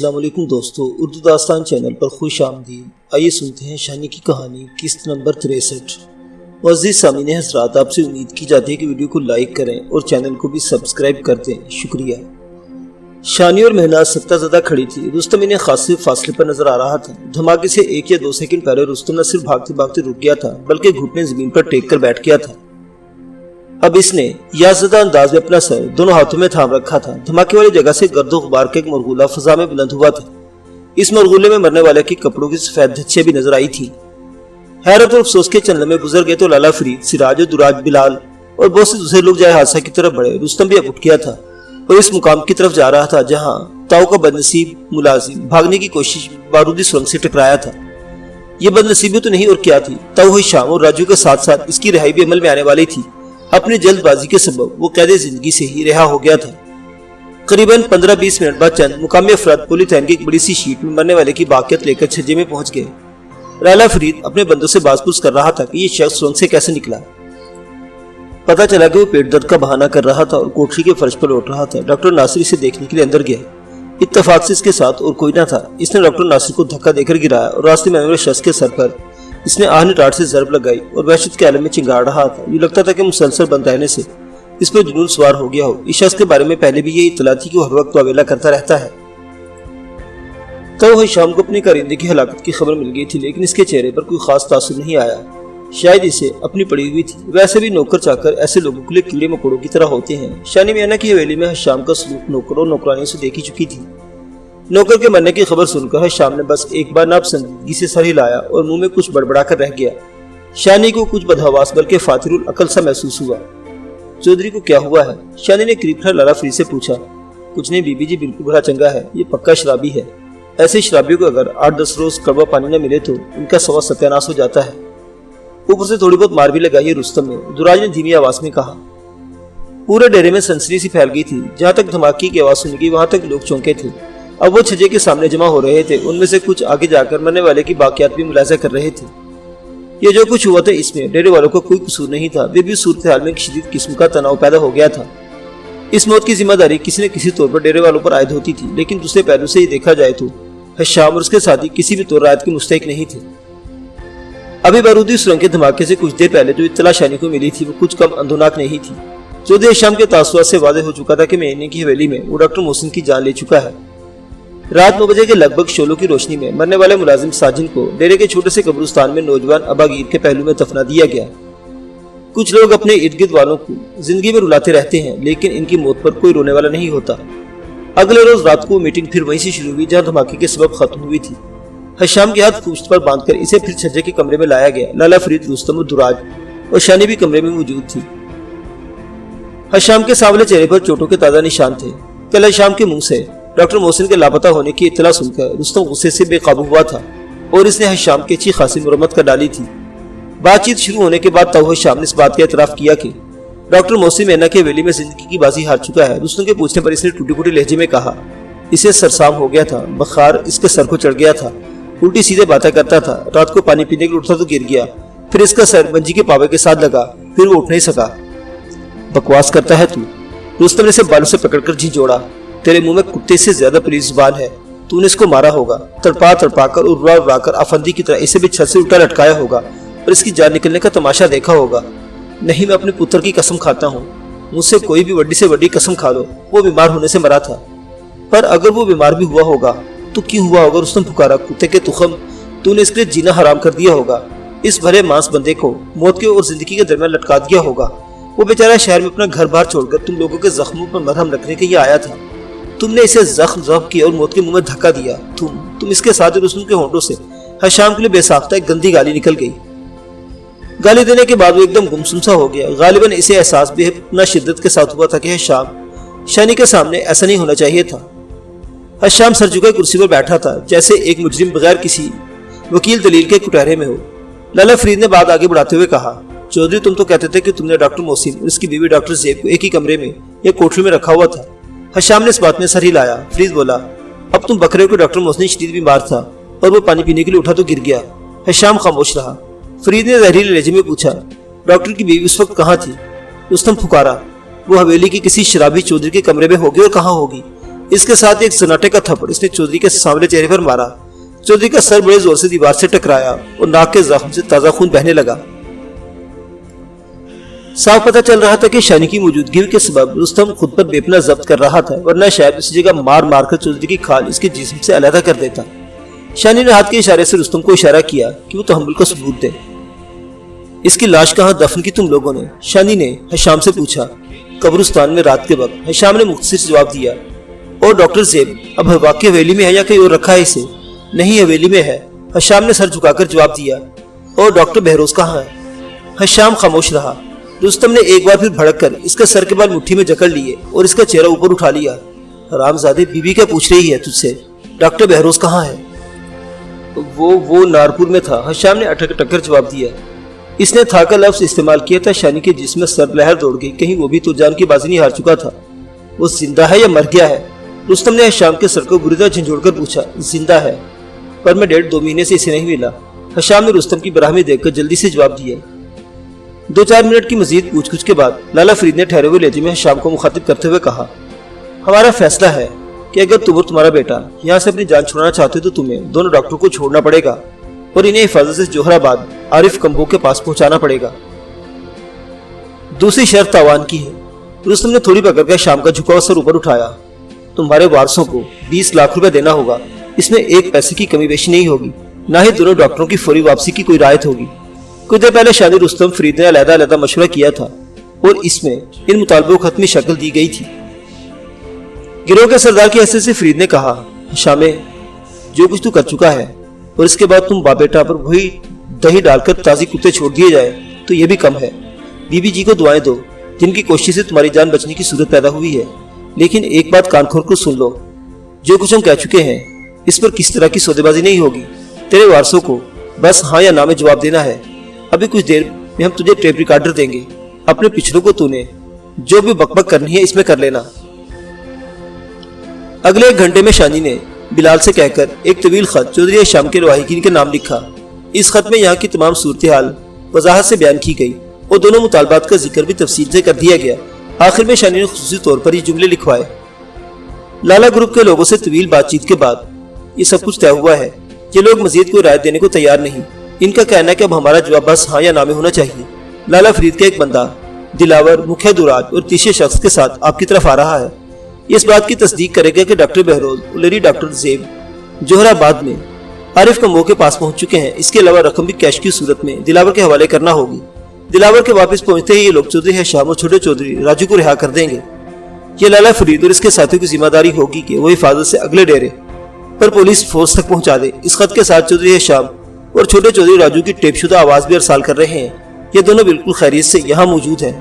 السلام علیکم دوستو، اردو داستان چینل پر خوش آمدید۔ آئیے سنتے ہیں شانی کی کہانی قسط نمبر 63۔ معزز سامعین حضرات، آپ سے امید کی جاتی ہے کہ ویڈیو کو لائک کریں اور چینل کو بھی سبسکرائب کر دیں، شکریہ۔ شانی اور مہناز سکتہ زدہ کھڑی تھی۔ رستم انہیں خاصے فاصلے پر نظر آ رہا تھا۔ دھماکے سے 1 یا 2 سیکنڈ پہلے رستم نہ صرف بھاگتے بھاغتے رک گیا تھا بلکہ گھٹنے زمین پر ٹیک کر بیٹھ گیا تھا۔ اب اس نے یازدہ انداز میں اپنا سر دونوں ہاتھوں میں تھام رکھا تھا۔ دھماکے والی جگہ سے گرد و غبار کا ایک مرغولہ فضا میں بلند ہوا تھا۔ اس مرغولے میں مرنے والے کے کپڑوں کی سفید دھچیاں بھی نظر آئی تھی۔ حیرت اور افسوس کے چند لمحے گزر گئے تو لالا فرید، سراج و دراج، بلال اور بہت سے دوسرے لوگ جائے حادثہ کی طرف بڑھے۔ رستم بھی اب اٹھ گیا تھا اور اس مقام کی طرف جا رہا تھا جہاں تاؤ کا بدنصیب ملازم بھاگنے کی کوشش بارودی سرنگ سے ٹکرایا تھا۔ یہ بدنصیبی تو نہیں اور کیا تھی، تاؤ شام اور راجو کے ساتھ ساتھ اس کی رہائی بھی عمل میں آنے والی تھی۔ اپنی جلد بازی کے سبب وہ قید زندگی سے ہی رہا ہو گیا تھا۔ قریباً 15-20 منٹ بعد چند مقامی افراد پولی تھین کی ایک بڑی سی شیٹ میں مرنے والے کی باقیات لے کر چھجے میں پہنچ گئے۔ لالا فرید اپنے بندوں سے باز پوچھ کر رہا تھا کہ یہ شخص سرنگ سے کیسے نکلا۔ پتہ چلا کہ وہ پیٹ درد کا بہانہ کر رہا تھا اور کوٹری کے فرش پر لوٹ رہا تھا۔ ڈاکٹر ناصر اسے دیکھنے کے لیے اندر گیا۔ اتفاق سے اس کے ساتھ اور کوئی نہ تھا۔ اس نے ڈاکٹر ناصر کو دھکا دے کر گرایا اور راستے میں آنے والے شخص کے سر پر اس نے آہن ٹاٹ سے ضرب لگائی اور وحشت کے عالم میں چنگاڑ رہا تھا۔ یہ لگتا تھا کہ مسلسل بند رہنے سے اس پر جنون سوار ہو گیا ہو۔ اس شخص کے بارے میں پہلے بھی یہ اطلاع تھی کہ وہ ہر وقت واویلا کرتا رہتا ہے۔ تو شام کو اپنی کارندے کی ہلاکت کی خبر مل گئی تھی، لیکن اس کے چہرے پر کوئی خاص تاثر نہیں آیا۔ شاید اسے اپنی پڑی ہوئی تھی۔ ویسے بھی نوکر چاکر ایسے لوگوں کے لیے کیڑے مکوڑوں کی طرح ہوتے ہیں۔ شانی میاں کی حویلی میں شام کا سلوک نوکر اور نوکرانیوں سے دیکھی چکی تھی۔ نوکر کے مرنے کی خبر سن کر شام نے بس ایک بار ناپسندیدگی سے سر ہلایا اور منہ میں کچھ بڑبڑا کر رہ گیا۔ شانی کو کچھ بدحواس بلکہ فاتر العقل سا محسوس ہوا۔ چودھری کو کیا ہوا ہے؟ شانی نے قریب کھڑا لالا فرید سے پوچھا۔ کچھ نہیں بی جی، بالکل بڑا چنگا ہے، یہ پکا شرابی ہے۔ ایسے شرابیوں کو اگر 8-10 روز کڑوا پانی نہ ملے تو ان کا سوا ستیاناش ہو جاتا ہے۔ اوپر سے تھوڑی بہت مار بھی لگائی ہے رستم نے، دراج نے دھیمی آواز میں کہا۔ پورے ڈیرے میں سنسنی سی پھیل گئی تھی۔ جہاں تک دھماکے کی آواز سنی گئی وہاں تک لوگ چونکے تھے۔ اب وہ چھجے کے سامنے جمع ہو رہے تھے۔ ان میں سے کچھ آگے جا کر مرنے والے کی باقیات بھی ملاحظہ کر رہے تھے۔ یہ جو کچھ ہوا تھا اس میں ڈیرے والوں کا کوئی قصور نہیں تھا۔ بھی صورتحال میں ایک شدید قسم کا تناؤ پیدا ہو گیا تھا۔ اس موت کی ذمہ داری کسی نہ کسی طور پر ڈیرے والوں پر عائد ہوتی تھی، لیکن دوسرے پہلو سے یہ دیکھا جائے تو شام اور اس کے ساتھی کسی بھی طور رعایت کے مستحق نہیں تھے۔ ابھی بارودی سرنگ کے دھماکے سے کچھ دیر پہلے جو اطلاع شانی کو ملی تھی وہ کچھ کم اندوناک نہیں تھی۔ چودھری شام کے تاثرات سے واضح ہو چکا تھا کہ مہینے کی حویلی میں وہ ڈاکٹر محسن کی جان لے چکا ہے۔ رات 9 بجے کے لگ بھگ شعلوں کی روشنی میں مرنے والے ملازم ساجن کو ڈیرے کے چھوٹے سے قبرستان میں نوجوان اباگیر کے پہلو میں دفنا دیا گیا۔ کچھ لوگ اپنے ارد گرد والوں کو زندگی میں رلاتے رہتے ہیں، لیکن ان کی موت پر کوئی رونے والا نہیں ہوتا۔ اگلے روز رات کو میٹنگ پھر وہیں سے شروع ہوئی جہاں دھماکے کے سبب ختم ہوئی تھی۔ شام کے ہاتھ پوچھ پر باندھ کر اسے پھر چھجے کے کمرے میں لایا گیا۔ لالا فرید، رستم اور دراج اور شانی بھی کمرے میں موجود تھی۔ شام کے سانولے چہرے پر چوٹوں کے تازہ نشان تھے۔ کل شام کے منہ سے ڈاکٹر محسن کے لاپتہ ہونے کی اطلاع سن کر رستم غصے سے بے قابو ہوا تھا اور اس نے شام کی اچھی خاصی مرمت کر ڈالی تھی۔ بات چیت شروع ہونے کے بعد شام نے اس بات کا اعتراف کیا کہ ڈاکٹر محسن مینا کے حویلی میں زندگی کی بازی ہار چکا ہے۔ رستم کے پوچھنے پر اس نے ٹوٹی پھوٹی لہجے میں کہا، اسے سرسام ہو گیا تھا، بخار اس کے سر کو چڑھ گیا تھا، الٹی سیدھے باتیں کرتا تھا، رات کو پانی پینے کے لیے اٹھا تو گر گیا، پھر اس کا سر منجی کے پاوے کے ساتھ لگا، پھر وہ اٹھ نہیں سکا۔ بکواس کرتا ہے تو؟ رستم نے اسے بالوں سے پکڑ کر جھنجھوڑا۔ تیرے منہ میں کتے سے زیادہ پلیز زبان ہے، تو نے اس کو مارا ہوگا، تڑپا تڑپا کر اور اڑا اڑا کر افندی کی طرح اسے بھی چھت سے الٹا لٹکایا ہوگا اور اس کی جان نکلنے کا تماشا دیکھا ہوگا۔ نہیں، میں اپنے پتر کی قسم کھاتا ہوں، مجھ سے کوئی بھی بڑی سے بڑی قسم کھا لو، وہ بیمار ہونے سے مرا تھا۔ پر اگر وہ بیمار بھی ہوا ہوگا تو کیوں ہوا ہوگا؟ رستم پکارا، کتے کے تخم، تو نے اس کے لیے جینا حرام کر دیا ہوگا، اس بھرے مانس بندے کو موت کے اور زندگی کے درمیان لٹکا دیا ہوگا۔ وہ بیچارہ شہر میں اپنا گھر بار چھوڑ کر تم لوگوں کے زخموں پر مرہم رکھنے کے لیے آیا تھا۔ تم نے اسے زخم ضبط کیا اور موت کے منہ میں دھکا دیا۔ تم اس کے ساتھ رستم کے ہونٹوں سے شام کے لیے بے ساختہ ایک گندی گالی نکل گئی۔ گالی دینے کے بعد وہ ایک دم گمسم سا ہو گیا۔ غالباً اسے احساس بھی اتنا شدت کے ساتھ ہوا تھا کہ شانی کے سامنے ایسا نہیں ہونا چاہیے تھا۔ شام سر جھکائے کرسی پر بیٹھا تھا جیسے ایک مجرم بغیر کسی وکیل دلیل کے کٹہرے میں ہو۔ لالا فرید نے بات آگے بڑھاتے ہوئے کہا، چودھری تم تو کہتے تھے کہ تم نے ڈاکٹر محسن اور اس کی بیوی ڈاکٹر زیب کو ایک ہی کمرے میں یا کوٹری میں رکھا ہوا تھا۔ شام نے اس بات میں سر ہلایا۔ فرید بولا، اب تم بکرے کو ڈاکٹر محسن شدید بیمار تھا اور وہ پانی پینے کے لیے اٹھا تو گر گیا۔ شام خاموش رہا۔ فرید نے زہریلے لہجے میں پوچھا، ڈاکٹر کی بیوی اس وقت کہاں تھی؟ رستم پکارا، وہ حویلی کی کسی شرابی چودھری کے کمرے میں ہوگی، اور کہاں ہوگی؟ اس کے ساتھ ایک سناٹے کا تھپڑ اس نے چودھری کے سامنے چہرے پر مارا۔ چودھری کا سر بڑے زور سے دیوار سے ٹکرایا اور ناک کے زخم سے تازہ خون بہنے لگا۔ صاف پتہ چل رہا تھا کہ شانی کی موجودگی کے سبب رستم خود پر بے پناہ ضبط کر رہا تھا، ورنہ شاید اسی جگہ مار مار کر چودھری کی کھال اس کے جسم سے علیحدہ کر دیتا۔ شانی نے ہاتھ کے اشارے سے رستم کو اشارہ کیا کہ وہ تحمل کا ثبوت دے۔ اس کی لاش کہاں دفن کی تم لوگوں نے؟ شانی نے حشام سے پوچھا۔ قبرستان میں رات کے وقت، حشام نے مختصر جواب دیا۔ اور ڈاکٹر زیب اب واقعی حویلی میں ہے یا کہیں اور رکھا ہے اسے؟ نہیں، حویلی میں ہے، حشام نے سر جھکا کر جواب دیا۔ اور ڈاکٹر بہروز کہاں ہے؟ حشام خاموش رہا۔ رستم نے ایک بار پھر بھڑک کر اس کا سر کے بال مٹھی میں جکڑ لیے اور اس کا چہرہ اوپر اٹھا لیا۔ حرامزادے، بی بی کیا پوچھ رہی ہے تجھ سے؟ ڈاکٹر بہروز کہاں ہے؟ وہ نارپور میں تھا، حشام نے اٹک ٹکر جواب دیا۔ اس نے تھا کا لفظ استعمال کیا تھا۔ شانی کے جسم میں سرد لہر دوڑ گئی، کہیں وہ بھی تو جان کی بازی نہیں ہار چکا تھا۔ وہ زندہ ہے یا مر گیا ہے؟ رستم نے حشام کے سر کو بری طرح جھنجھوڑ کر پوچھا۔ زندہ ہے، پر میں 1.5-2 مہینے سے اسے نہیں ملا۔ حشام نے رستم کی براہمی دیکھ کر جلدی سے جواب دیا۔ 2-4 منٹ کی مزید پوچھ گچھ کے بعد لالا فرید نے ٹھہرے ہوئے لہجے میں حشام کو مخاطب کرتے ہوئے کہا، ہمارا فیصلہ ہے کہ اگر تم اور تمہارا بیٹا یہاں سے اپنی جان چھڑانا چاہتے ہو تو تمہیں دونوں ڈاکٹروں کو چھوڑنا پڑے گا اور انہیں حفاظت سے جوہر آباد عارف کمبو کے پاس پہنچانا پڑے گا۔ دوسری شرط تاوان کی ہے۔ رستم نے تھوڑی پکڑ کر حشام کا جھکا ہوا سر اوپر اٹھایا۔ تمہارے وارثوں کو 20 لاکھ روپے دینا ہوگا، اس میں ایک پیسے کی کمی بیشی نہیں ہوگی، نہ ہی دونوں ڈاکٹروں کی فوری واپسی کی کوئی رعایت ہوگی۔ کچھ دیر پہلے شانی رستم فرید نے علیحدہ مشورہ کیا تھا اور اس میں ان مطالبوں کو حتمی شکل دی گئی تھی۔ گروہ کے سردار کی حیثیت سے فرید نے کہا، حشام، جو کچھ تو کر چکا ہے اور اس کے بعد تم باپ بیٹا پر وہی دہی ڈال کر تازی کتے چھوڑ دیے جائے تو یہ بھی کم ہے۔ بی بی جی کو دعائیں دو جن کی کوشش سے تمہاری جان بچنے کی صورت پیدا ہوئی ہے، لیکن ایک بات کان کھول کر سن لو، جو کچھ ہم کہہ چکے ہیں اس پر کسی طرح کی سودے بازی نہیں ہوگی۔ تیرے وارثوں کو بس ہاں یا نا میں جواب دینا ہے۔ ابھی کچھ دیر میں ہم تجھے ٹیپ ریکارڈر دیں گے، اپنے پچھلوں کو تو نے جو بھی بک بک کرنی ہے اس میں کر لینا۔ اگلے 1 گھنٹے میں شانی نے بلال سے کہہ کر ایک طویل خط چودھری حشام کے رواحقین کے نام لکھا۔ اس خط میں یہاں کی تمام صورتحال وضاحت سے بیان کی گئی اور دونوں مطالبات کا ذکر بھی تفصیل سے کر دیا گیا۔ آخر میں شانی نے خصوصی طور پر یہ جملے لکھوائے، لالا گروپ کے لوگوں سے طویل بات چیت کے بعد یہ سب کچھ طے ہوا ہے۔ یہ لوگ مزید کوئی رعایت دینے کو تیار نہیں۔ ان کا کہنا ہے کہ اب ہمارا جواب بس ہاں یا نا میں ہونا چاہیے۔ لالا فرید کا ایک بندہ دلاور، مکھیا دراج اور تیسرے شخص کے ساتھ آپ کی طرف آ رہا ہے۔ یہ اس بات کی تصدیق کرے گا کہ ڈاکٹر بہروز اور لیڈی ڈاکٹر زیب جوہر آباد میں عارف کمبو کے پاس پہنچ چکے ہیں۔ اس کے علاوہ رقم بھی کیش کی صورت میں دلاور کے حوالے کرنا ہوگی۔ دلاور کے واپس پہنچتے ہی یہ لوگ چودھری حشام اور چھوٹے چودھری راجو کو رہا کر دیں گے۔ یہ لالا فرید اور اس کے ساتھیوں کی ذمہ داری ہوگی کہ وہ حفاظت سے اگلے ڈیرے پر پولیس فورس تک پہنچا دے۔ اس خط کے ساتھ چودھری حشام اور چھوٹے چودھری راجو کی ٹیپ شدہ آواز بھی ارسال کر رہے ہیں۔ یہ دونوں بالکل خیریت سے یہاں موجود ہیں۔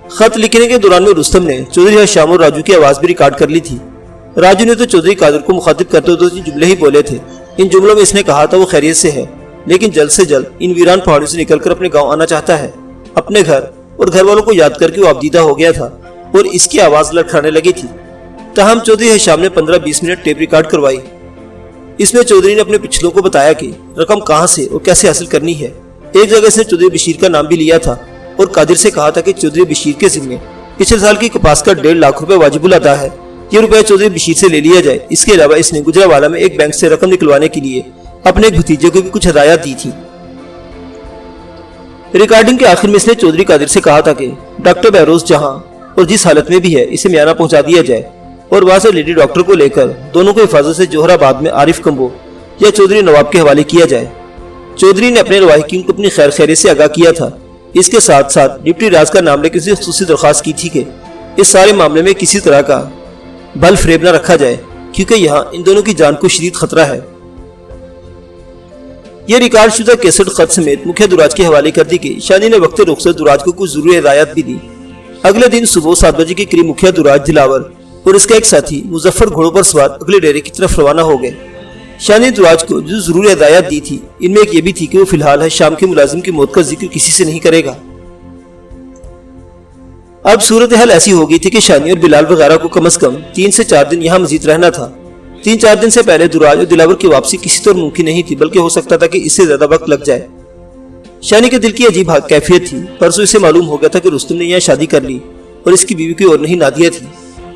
خط لکھنے کے دوران میں رستم نے چودھری حشام اور راجو کی آواز بھی ریکارڈ کر لی تھی۔ راجو نے تو چودھری قادر کو مخاطب کرتے ہوئے جملے ہی بولے تھے۔ ان جملوں میں اس نے کہا تھا وہ خیریت سے ہے، لیکن جلد سے جلد ان ویران پہاڑیوں سے نکل کر اپنے گاؤں آنا چاہتا ہے۔ اپنے گھر اور گھر والوں کو یاد کر کے وہ آبدیدہ ہو گیا تھا اور اس کی آواز لڑکھڑانے لگی تھی۔ تاہم چودھری حشام نے 15-20 منٹ ٹیپ ریکارڈ کروائی۔ اس میں چودھری نے اپنے پچھلوں کو بتایا کہ رقم کہاں سے اور کیسے حاصل کرنی ہے۔ ایک جگہ اس نے چودھری بشیر کا نام بھی لیا تھا اور قادر سے کہا تھا کہ چودھری بشیر کے ذمے پچھلے سال کی کپاس کا 1.5 لاکھ روپے واجب الادا ہے، یہ روپے چودھری بشیر سے لے لیا جائے۔ اس کے علاوہ اس نے گجرانوالہ میں ایک بینک سے رقم نکلوانے کے لیے اپنے ایک بھتیجے کو بھی کچھ ہدایات دی تھی۔ ریکارڈنگ کے آخر میں اس نے چودھری قادر سے کہا تھا کہ ڈاکٹر بہروز جہاں اور جس حالت میں بھی ہے اسے میانہ پہنچا دیا جائے اور وہاں سے لیڈی ڈاکٹر کو لے کر دونوں کو حفاظت سے جوہر آباد میں عارف کمبو یا چودھری نواب کے حوالے کیا جائے۔ چودھری نے اپنے رواحقین کو اپنی خیر خیریت سے آگاہ کیا تھا۔ اس کے ساتھ ساتھ ڈپٹی راز کا نام لے کر خصوصی درخواست کی تھی کہ اس سارے معاملے میں کسی طرح کا بل فریب نہ رکھا جائے، کیونکہ یہاں ان دونوں کی جان کو شدید خطرہ ہے۔ یہ ریکارڈ شدہ کیسٹ خط سمیت مکھیا دراج کے حوالے کر دی گئی۔ شانی نے وقت رخصت دراج کو کچھ ضروری ہدایات بھی دی۔ اگلے دن صبح 7 بجے کے قریب مکھیا دراج دلاور اور اس کا ایک ساتھی مظفر گھوڑوں پر سوار اگلے ڈیرے کی طرف روانہ ہو گئے۔ شانی دراج کو جو ضروری ہدایات دی تھی ان میں ایک یہ بھی تھی کہ وہ فی الحال حشام کے ملازم کی موت کا ذکر کسی سے نہیں کرے گا۔ اب صورتحال ایسی ہو گئی تھی کہ شانی اور بلال وغیرہ کو کم از کم 3 سے 4 دن یہاں مزید رہنا تھا۔ 3-4 دن سے پہلے دراج اور دلاور کی واپسی کسی طور ممکن نہیں تھی، بلکہ ہو سکتا تھا کہ اس سے زیادہ وقت لگ جائے۔ شانی کے دل کی عجیب کیفیت تھی۔ پرسوں اسے معلوم ہو گیا تھا کہ رستم نے یہاں شادی کر لی اور اس کی بیوی کوئی اور نہیں نادیہ تھی۔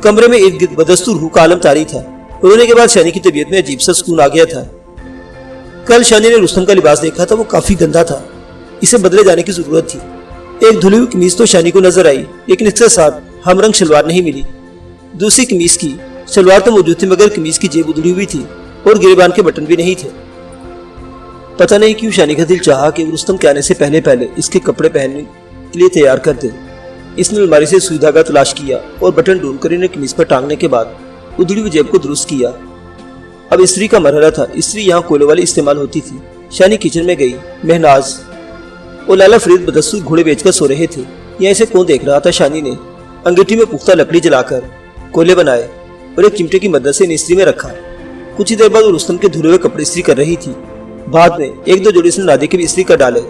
کمرے میں ارد گرد بدستور روح کا عالم طاری تھا۔ رونے کے بعد شانی کی طبیعت میں عجیب سا سکون آ گیا تھا۔ کل شانی نے رستم کا لباس دیکھا تھا، وہ کافی گندا تھا، اسے بدلے جانے کی ضرورت تھی۔ ایک دھلی ہوئی قمیص تو شانی کو نظر آئی، لیکن اس کے ساتھ ہم رنگ شلوار نہیں ملی۔ دوسری قمیص کی شلوار تو موجود تھی، مگر قمیص کی جیب ادھڑی ہوئی تھی اور گریبان کے بٹن بھی نہیں تھے۔ پتہ نہیں کیوں شانی کا دل چاہا کہ رستم کے آنے سے پہلے اس کے کپڑے پہننے کے لیے تیار کر دے۔ اس نے الماری سے سوئی دھاگا تلاش کیا اور بٹن ڈھونڈ کر انہیں قمیص پر ٹانگنے کے بعد ادھڑی ہوئی جیب کو درست کیا۔ اب استری کا مرحلہ تھا۔ استری یہاں کوئلے والی استعمال ہوتی تھی۔ شانی کچن میں گئی۔ مہناز اور لالا فرید بدستور گھوڑے بیچ کر سو رہے تھے۔ یہاں اسے کون دیکھ رہا تھا؟ شانی نے انگیٹھی میں پختہ لکڑی جلا کر کوئلے بنائے اور ایک چمٹے کی مدد سے انہیں استری میں رکھا۔ کچھ ہی دیر بعد وہ رستم کے دھلے ہوئے کپڑے استری کر رہی تھی۔ بعد میں ایک دو جوڑے سے نادے کے بھی استری کر ڈالے۔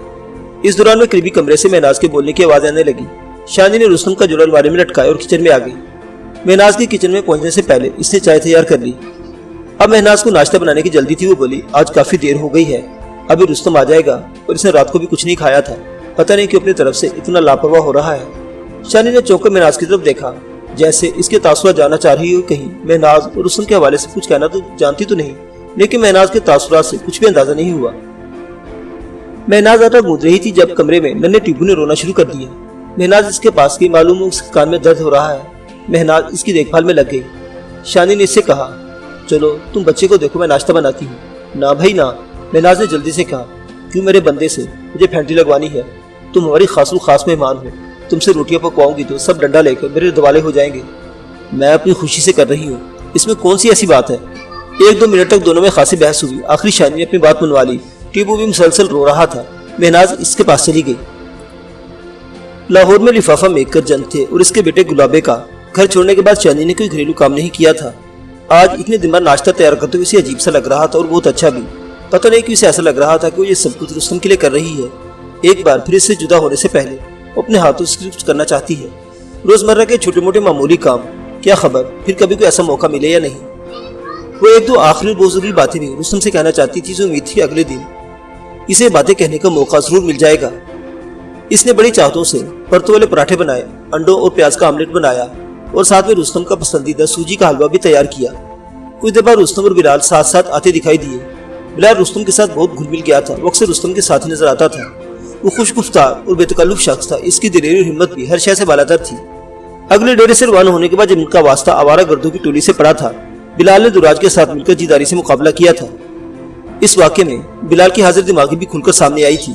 اس دوران میں قریبی کمرے سے مہناز کے بولنے کی آواز آنے لگی۔ شانی نے رستم کا جوڑا الماری میں لٹکایا اور کچن میں آ گئی۔ مہناز کے کچن میں پہنچنے سے پہلے اس نے چائے تیار کر لی۔ اب مہناز کو ناشتہ بنانے کی جلدی تھی۔ وہ بولی، آج کافی دیر ہو گئی ہے، ابھی رستم آ جائے گا اور اس نے رات کو بھی کچھ نہیں کھایا تھا، پتہ نہیں کہ اپنی طرف سے اتنا لاپرواہ ہو رہا ہے۔ شانی نے چونک کر مہناز کی طرف دیکھا، جیسے اس کے تاثرات جاننا چاہ رہی ہو۔ کہیں مہناز اور رستم کے حوالے سے کچھ کہنا تو جانتی تو نہیں، لیکن مہناز کے تاثرات سے کچھ بھی اندازہ نہیں ہوا۔ مہناز آٹا گوندھ رہی تھی جب کمرے میں ننھے ٹیبو نے رونا شروع کر دیا۔ مہناز اس کے پاس گئی، معلوم اس کے کان میں درد ہو رہا ہے۔ مہناز اس کی دیکھ بھال میں لگ گئی۔ شانی نے اس سے کہا، چلو تم بچے کو دیکھو، میں ناشتہ بناتی ہوں۔ نہ بھائی نہ، مہناز نے جلدی سے کہا، کیوں میرے بندے سے مجھے پھینٹی لگوانی ہے؟ تم ہماری خاص الخاص مہمان ہو، تم سے روٹیاں پکواؤں گی تو سب ڈنڈا لے کر میرے دوالے ہو جائیں گے۔ میں اپنی خوشی سے کر رہی ہوں، اس میں کون سی ایسی بات ہے؟ ایک دو منٹ تک دونوں میں خاصی بحث ہوئی۔ آخری شانی نے اپنی بات منوا لی۔ ٹیبو بھی مسلسل رو رہا تھا۔ مہناز اس کے پاس چلی گئی۔ لاہور میں لفافہ میک کر جنگ تھے اور اس کے بیٹے گلابے کا گھر چھوڑنے کے بعد شانی نے کوئی گھریلو کام نہیں کیا تھا۔ آج اتنے دن بعد ناشتہ تیار کرتے ہوئے اسے عجیب سا لگ رہا تھا اور بہت اچھا بھی۔ پتہ نہیں کیوں اسے ایسا لگ رہا تھا کہ وہ یہ سب کچھ رستم کے لیے کر رہی ہے۔ ایک بار پھر اس سے جدا ہونے سے پہلے وہ اپنے ہاتھوں سے کچھ کرنا چاہتی ہے۔ روزمرہ کے چھوٹے موٹے معمولی کام، کیا خبر پھر کبھی کوئی ایسا موقع ملے یا نہیں۔ وہ ایک دو آخری بہت ضروری باتیں بھی رستم سے کہنا چاہتی تھی، جو امید تھی اگلے دن اسے باتیں کہنے کا موقع ضرور مل جائے گا۔ اس نے بڑی چاہتوں سے پرتوں والے پراٹھے بنائے، انڈوں اور پیاز کا آملیٹ بنایا اور ساتھ میں رستم کا پسندیدہ سوجی کا حلوہ بھی تیار کیا۔ کچھ دیر بعد رستم اور بلال ساتھ ساتھ آتے دکھائی دیے۔ بلال رستم کے ساتھ بہت گھل مل گیا تھا، وہ اکثر رستم کے ساتھ ہی نظر آتا تھا۔ وہ خوش گفتار اور بے تکلف شخص تھا، اس کی دلیری اور ہمت بھی ہر شے سے بالاتر تھی۔ اگلے ڈیرے سے روانہ ہونے کے بعد جب ان کا واسطہ آوارہ گردوں کی ٹولی سے پڑا تھا، بلال نے دراج کے ساتھ مل کر جیداری سے مقابلہ کیا تھا۔ اس واقعے میں بلال کی حاضر دماغی بھی کھل کر سامنے آئی تھی۔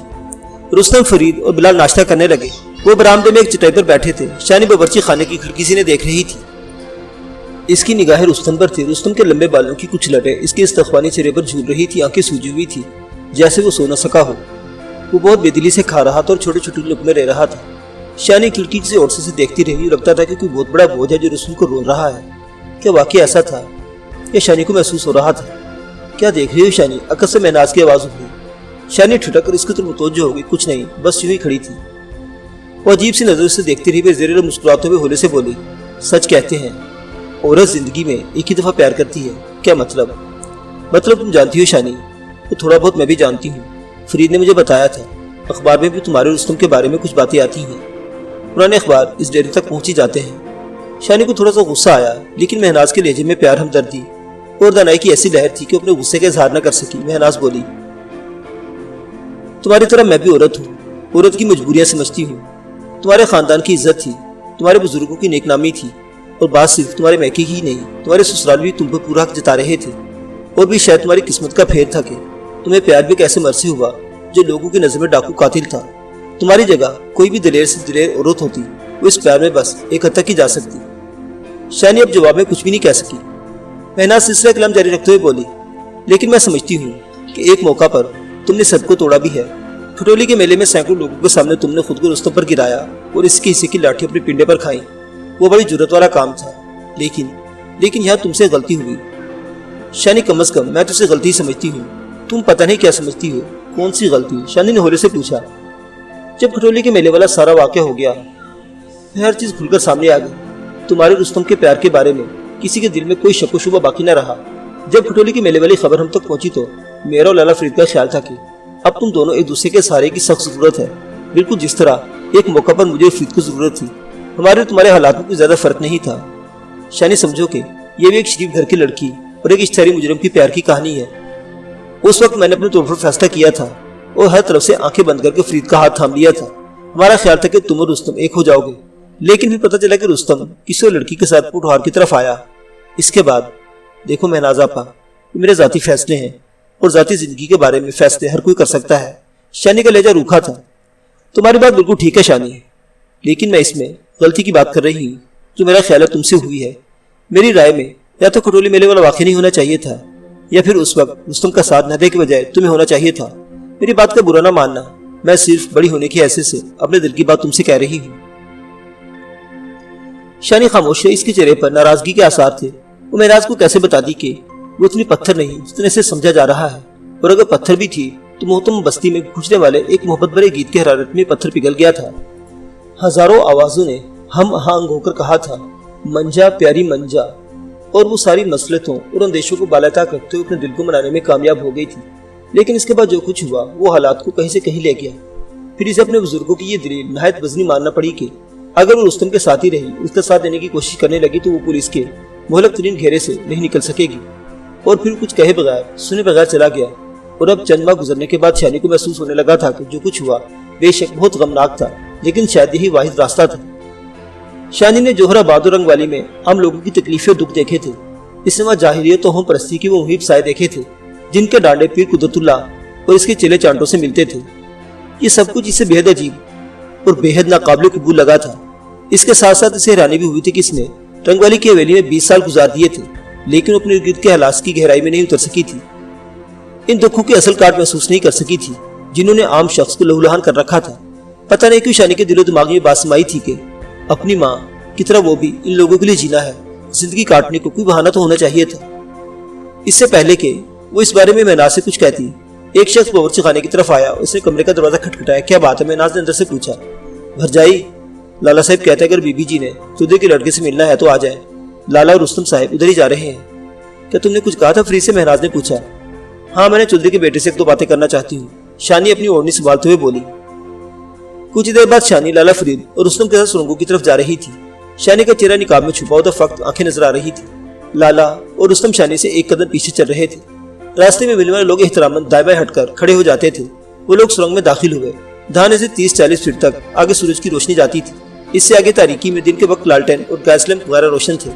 رستم، فرید اور بلال ناشتہ کرنے لگے۔ وہ برآمدے میں ایک چٹائی پر بیٹھے تھے۔ شانی باورچی خانے کی کھڑکی سے انہیں دیکھ رہی تھی۔ اس کی نگاہیں رستم پر تھی۔ رستم کے لمبے بالوں کی کچھ لٹیں اس کے استخوانی چہرے پر جھول رہی تھی، آنکھیں سوجی ہوئی تھی جیسے وہ سو نہ سکا ہو۔ وہ بہت بے دلی سے کھا رہا تھا اور چھوٹے چھوٹے لقمے لے رہا تھا۔ شانی کھڑکی سے اور سے دیکھتی رہی، لگتا تھا کہ کوئی بہت بڑا بوجھ ہے جو رستم کو رول رہا ہے۔ کیا واقعی ایسا تھا؟ یہ شانی کو محسوس ہو رہا تھا۔ کیا دیکھ رہی ہو شانی؟ عکس سے مہناز کی آواز اٹھی۔ شانی ٹھٹک کر اس کی طرف متوجہ ہو گئی۔ کچھ نہیں، بس یوں ہی کھڑی تھی۔ وہ عجیب سی نظر سے دیکھتی رہی۔ وہ زیر مسکراتے ہوئے ہولے سے بولی، سچ کہتے ہیں عورت زندگی میں ایک ہی دفعہ پیار کرتی ہے۔ کیا مطلب؟ مطلب تم جانتی ہو شانی، وہ تھوڑا بہت میں بھی جانتی ہوں۔ فرید نے مجھے بتایا تھا، اخبار میں بھی تمہارے رستم کے بارے میں کچھ باتیں آتی ہیں۔ پرانے اخبار اس ڈیرے تک پہنچ ہی جاتے ہیں۔ شانی کو تھوڑا سا غصہ آیا، لیکن مہناز کے لہجے میں پیار، ہمدردی اور دانائی کی ایسی لہر تھی کہ اپنے غصے کا اظہار نہ کر سکی۔ مہناز بولی، تمہاری طرح میں بھی عورت ہوں، عورت کی مجبوریاں سمجھتی ہوں۔ تمہارے خاندان کی عزت تھی، تمہارے بزرگوں کی نیک نامی تھی، اور بات صرف تمہارے میکے ہی نہیں، تمہارے سسرال بھی تم پر پورا حق جتا رہے تھے۔ اور بھی شاید تمہاری قسمت کا پھیر تھا کہ تمہیں پیار بھی ایک ایسے مرد سے ہوا جو لوگوں کی نظر میں ڈاکو قاتل تھا۔ تمہاری جگہ کوئی بھی دلیر سے دلیر عورت ہوتی، وہ اس پیار میں بس ایک حد تک ہی جا سکتی۔ شانی اب جواب میں کچھ بھی نہیں کہہ سکی۔ مہناز سلسلہ کلام جاری رکھتے ہوئے بولی، لیکن میں سمجھتی ہوں کہ ایک موقع پر تم نے سب کو توڑا بھی ہے۔ کھٹولی کے میلے میں سینکڑوں لوگوں کے سامنے تم نے خود کو رستم پر گرایا اور اس کے حصے کی لاٹھی اپنے پنڈے پر کھائی۔ وہ بڑی جرت والا کام تھا، لیکن یہاں تم سے غلطی ہوئی۔ شانی، کم از کم میں تجھ سے غلطی سمجھتی ہوں، تم پتہ نہیں کیا سمجھتی ہو۔ کون سی غلطی؟ شانی نے ہولے سے پوچھا۔ جب کھٹولی کے میلے والا سارا واقعہ ہو گیا، ہر چیز کھل کر سامنے آ گئی۔ تمہارے رستم کے پیار کے بارے میں کسی کے دل میں کوئی شک و شبہ باقی نہ رہا۔ جب کھٹولی کے میلے والی خبر ہم تک پہنچی تو میرا اور لالا فرید کا خیال تھا کہ اب تم دونوں ایک دوسرے کے سہارے کی سخت ضرورت ہے، بالکل جس طرح ایک موقع پر مجھے فرید کو ضرورت تھی۔ ہمارے تمہارے حالات میں کوئی زیادہ فرق نہیں تھا۔ شانی سمجھو کہ یہ بھی ایک شریف گھر کی لڑکی اور ایک اشتہاری مجرم کی پیار کی کہانی ہے۔ اس وقت میں نے اپنے طور پر فیصلہ کیا تھا اور ہر طرف سے آنکھیں بند کر کے فرید کا ہاتھ تھام لیا تھا۔ ہمارا خیال تھا کہ تم اور رستم ایک ہو جاؤ گے، لیکن پھر پتہ چلا کہ رستم کسی اور لڑکی کے ساتھ پوٹھوہار کی طرف آیا۔ اس کے بعد دیکھو مہناز آپا، یہ میرے ذاتی فیصلے ہیں اور ذاتی زندگی کے بارے میں فیصلے ہر کوئی کر سکتا ہے۔ شانی کا لہجہ روکھا تھا۔ تمہاری بات بالکل ٹھیک ہے شانی، لیکن میں اس میں غلطی کی بات کر رہی ہوں جو میرا خیال ہے تم سے ہوئی ہے۔ میری رائے میں یا تو کھٹولی میلے والا واقعہ نہیں ہونا چاہیے تھا، یا پھر اس وقت رستم کا ساتھ نہ دے کے بجائے تمہیں ہونا چاہیے تھا۔ میری بات کا برا نہ ماننا، میں صرف بڑی ہونے کی حیثیت سے اپنے دل کی بات تم سے کہہ رہی ہوں۔ شانی خاموش ہے، اس کے چہرے پر ناراضگی کے آثار تھے۔ وہ مہراز کو کیسے بتا دی کہ وہ اتنی پتھر نہیں جتنے سے سمجھا جا رہا ہے، اور اگر پتھر بھی تھی تو محتم بستی میں گونجنے والے ایک محبت بھرے گیت کی حرارت میں پتھر پگھل گیا تھا۔ ہزاروں آوازوں نے ہم آہنگ ہو کر کہا تھا منجا پیاری منجا، اور وہ ساری مصلحتوں اور اندیشوں کو بالا طاق رکھتے ہوئے اپنے دل کو منانے میں کامیاب ہو گئی تھی۔ لیکن اس کے بعد جو کچھ ہوا وہ حالات کو کہیں سے کہیں لے گیا۔ پھر اسے اپنے بزرگوں کی یہ دلیل نہایت وزنی ماننا پڑی کہ اگر وہ رستم کے ساتھ ہی رہی، اس کا ساتھ دینے کی کوشش کرنے لگی تو وہ پولیس کے مہلک ترین گھیرے سے نہیں نکل سکے گی۔ اور پھر کچھ کہے بغیر سنے بغیر چلا گیا، اور اب چند ماہ گزرنے کے بعد شانی کو محسوس ہونے لگا تھا کہ جو کچھ ہوا بے شک بہت غمناک تھا، لیکن شاید یہی واحد راستہ تھا۔ شانی نے جوہر آباد اور رنگ والی میں عام لوگوں کی تکلیفیں دکھ دیکھے تھے۔ اس نے وہاں جاہلیت و ہم پرستی کی وہ محیط سائے دیکھے تھے جن کے ڈانڈے پیر قدرت اللہ اور اس کے چیلے چانٹوں سے ملتے تھے۔ یہ سب کچھ اسے بےحد عجیب اور بےحد ناقابل قبول لگا تھا۔ اس کے ساتھ ساتھ اسے حیرانی بھی ہوئی تھی کہ اس نے رنگ والی کی حویلی میں 20 سال گزار دیے تھے، لیکن اپنے گرد کے حالات کی گہرائی میں نہیں اتر سکی تھی۔ ان دکھوں کی اصل کاٹ محسوس نہیں کر سکی تھی جنہوں نے عام شخص کو لہولہان کر رکھا تھا۔ پتہ نہیں کیوں شانی کے دل و دماغ میں بات سمائی تھی کہ اپنی ماں کی طرح وہ بھی ان لوگوں کے لیے جینا ہے، زندگی کاٹنے کو کوئی بہانہ تو ہونا چاہیے تھا۔ اس سے پہلے کہ وہ اس بارے میں مہناز سے کچھ کہتی، ایک شخص باورچی خانے کی طرف آیا۔ اس نے کمرے کا دروازہ کھٹکھٹایا۔ کیا بات ہے؟ مہناز نے اندر سے پوچھا۔ بھرجائی، لالا صاحب کہتے ہیں اگر بی بی جی نے چودھری کے لڑکے سے ملنا ہے تو آ جائیں۔ لالا اور رستم صاحب ادھر ہی جا رہے ہیں۔ کیا تم نے کچھ کہا تھا؟ فرید سے مہناز نے پوچھا۔ ہاں، میں نے چودھری کے بیٹے سے ایک دو باتیں کرنا چاہتی ہوں، شانی اپنی اوڑھنی سنبھالتے ہوئے بولی۔ کچھ دیر بعد شانی لالا فرید اور رستم کے ساتھ سرنگوں کی طرف جا رہی تھی۔ شانی کا چہرہ نقاب میں چھپا ہوتا فقط آنکھیں نظر آ رہی تھی۔ لالا اور رستم شانی سے ایک قدم پیچھے چل رہے تھے۔ راستے میں ملنے والے لوگ احتراماً دائیں بائیں ہٹ کر کھڑے ہو جاتے تھے۔ وہ لوگ سرنگ میں داخل ہوئے۔ دھانے سے 30-40 فٹ تک آگے سورج کی روشنی جاتی تھی۔ اس سے آگے تاریکی میں دن کے وقت لالٹین اور گیس لیمپ وغیرہ روشن تھے۔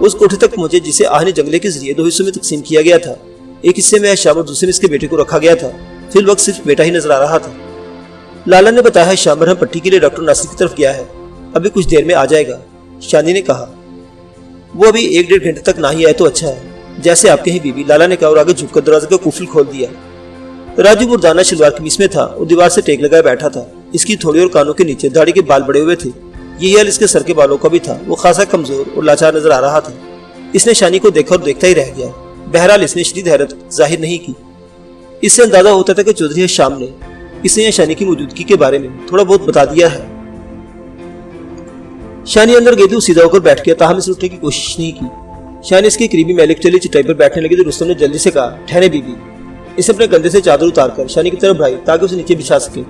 اس کوٹھے تک پہنچے جسے آہنی جنگلے کے ذریعے دو حصوں میں تقسیم کیا گیا تھا۔ ایک حصے میں شام اور دوسرے میں اس کے بیٹے کو رکھا گیا تھا۔ فی الوقت صرف بیٹا ہی نظر آ رہا تھا۔ لالا نے بتایا شام مرہم پٹی کے لیے ڈاکٹر ناصر کی طرف گیا ہے، ابھی کچھ دیر میں آ جائے گا۔ شانی نے کہا وہ ابھی 1-1.5 گھنٹے تک نہ ہی آئے تو اچھا ہے، جیسے آپ کہیں بی بی، لالا نے کہا اور آگے جھک کر دروازے کا قفل کھول دیا۔ راجو مردانہ شلوار قمیص میں تھا اور دیوار سے ٹیک لگائے بیٹھا تھا۔ اس کی تھوڑی اور کانوں کے نیچے داڑھی کے بال بڑے ہوئے تھے۔ یہی حال اس کے سر کے بالوں کا بھی تھا۔ وہ خاصا کمزور اور لاچار نظر آ رہا تھا۔ اس نے شانی کو دیکھا اور دیکھتا ہی رہ گیا۔ بہرحال اس نے شدید حیرت ظاہر نہیں کی۔ اس سے اندازہ ہوتا تھا کہ چودھری شام نے اس نے شانی کی موجودگی کے بارے میں تھوڑا بہت بتا دیا ہے۔ شانی اندر گئی تو سیدھا ہو کر بیٹھ گیا، تاہم اسے اٹھنے کی کوشش نہیں کی۔ شانی اس کے قریبی میلک چلی چٹائی پر بیٹھنے لگی تو رستم نے جلدی سے کہا ٹھہرے بی بی۔ اسے اپنے کندھے سے چادر اتار کر شانی کی طرف بڑھائی تاکہ اسے نیچے بچھا سکے۔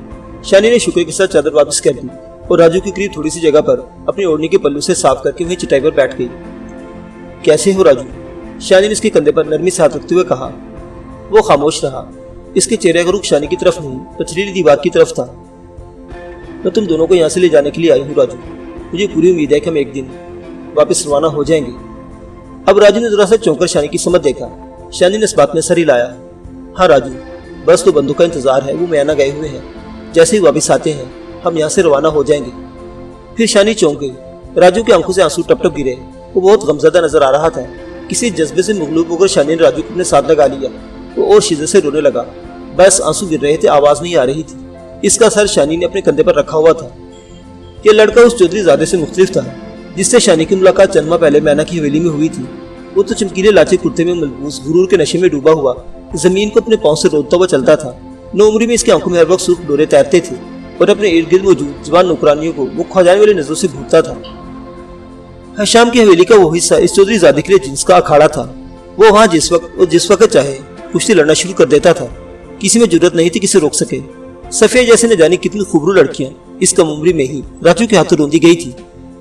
شانی نے شکر کے ساتھ چادر واپس کر دی اور راجو کے قریب تھوڑی سی جگہ پر اپنی اوڑھنی کے پلو سے صاف کر کے وہیں چٹائی پر بیٹھ گئی۔ کیسے ہو راجو؟ شانی نے اس کے کندھے پر نرمی سے ہاتھ رکھتے ہوئے کہا۔ وہ خاموش رہا۔ اس کے چہرے کا رخ شانی کی طرف نہیں، پتھریلی دیوار کی طرف تھا۔ میں تم دونوں کو یہاں سے لے جانے کے لیے آئی ہوں راجو۔ مجھے پوری امید ہے کہ ہم ایک دن واپس روانہ ہو جائیں گے۔ اب راجو نے ذرا سا چونک کر شانی کی سمت دیکھا۔ شانی نے اس بات میں سر ہلایا۔ ہاں راجو، بس تو بندوں کا انتظار ہے، وہ میانہ گئے ہوئے ہیں، جیسے ہی واپس آتے ہیں ہم یہاں سے روانہ ہو جائیں گے۔ پھر شانی چونک گئی۔ راجو کی آنکھوں سے آنسو ٹپ ٹپ گرے۔ وہ بہت غمزدہ نظر آ رہا تھا۔ کسی جذبے سے مغلوب ہو کر شانی نے راجو کو اپنے ساتھ لگا لیا۔ وہ اور شدت سے رونے لگا۔ بس آنسو گر رہے تھے، آواز نہیں آ رہی تھی۔ اس کا سر شانی نے اپنے کندھے پر رکھا ہوا تھا۔ یہ لڑکا اس چودھری زادے سے مختلف تھا جس سے شانی کی ملاقات چند ماہ پہلے مینا کی حویلی میں ہوئی تھی۔ وہ تو چمکیلے لاچے کرتے میں ملبوس، غرور کے نشے میں ڈوبا ہوا، زمین کو اپنے پاؤں سے رودتا ہوا چلتا تھا۔ نوعمری میں اس کی آنکھوں میں ہر وقت سرخ ڈورے تیرتے تھے اور اپنے ارد گرد موجود جوان نوکرانیوں کو وہ کھا جانے والی نظروں سے گھورتا تھا۔ حشام کی حویلی کا وہ حصہ اس چودھری زادے کے لیے جنس کا اکھاڑا تھا۔ وہ وہاں جس وقت چاہے کشتی لڑنا شروع کر دیتا تھا۔ کسی میں جرت نہیں تھی کسے روک سکے۔ صفیہ جیسے نہ جانے کتنی خوبرو لڑکیاں اس کم عمری میں ہی راجو کے ہاتھوں روندی گئی تھی۔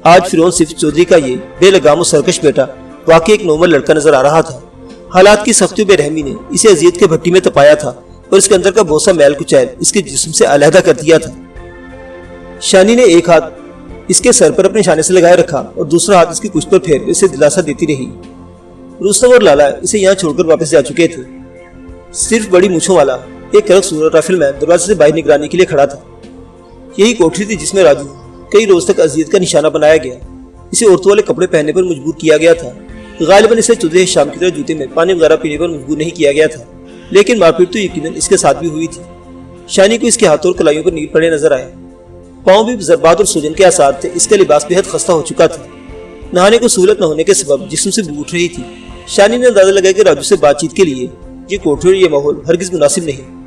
آج فرعون صرف چودھری کا یہ بے لگام و سرکش بیٹا واقعی ایک نارمل لڑکا نظر آ رہا تھا۔ حالات کی سختی و بے رحمی نے اسے اذیت کے بھٹی میں تپایا تھا اور اس کے اندر کا بہت سا میل کچیل اس کے جسم سے علیحدہ کر دیا تھا۔ شانی نے ایک ہاتھ اس کے سر پر اپنے شانے سے لگائے رکھا اور دوسرا ہاتھ اس کی کچھ پر پھیر اسے دلاسا دیتی رہی۔ رستم اور لالا اسے یہاں چھوڑ کر واپس جا چکے تھے۔ صرف بڑی مونچھوں والا ایک کرک صورت رائفل مین دروازے سے باہر نگرانی کے لیے کھڑا تھا۔ یہی کوٹری تھی جس میں راجو کئی روز تک اذیت کا نشانہ بنایا گیا۔ اسے عورتوں والے کپڑے پہننے پر مجبور کیا گیا تھا۔ غالباً اسے چودھری شام کی طرح جوتے میں پانی وغیرہ پینے پر مجبور نہیں کیا گیا تھا، لیکن مار پیٹ تو یقیناً اس کے ساتھ بھی ہوئی تھی۔ شانی کو اس کے ہاتھوں اور کلائیوں پر نیل پڑے نظر آئے، پاؤں بھی ضربات اور سوجن کے آثار تھے۔ اس کا لباس بے حد خستہ ہو چکا تھا، نہانے کو سہولت نہ ہونے کے سبب جسم سے بو اٹھ رہی تھی۔ شانی نے اندازہ لگایا کہ راجو سے بات چیت کے لیے یہ کوٹری اور یہ ماحول ہرگز مناسب نہیں۔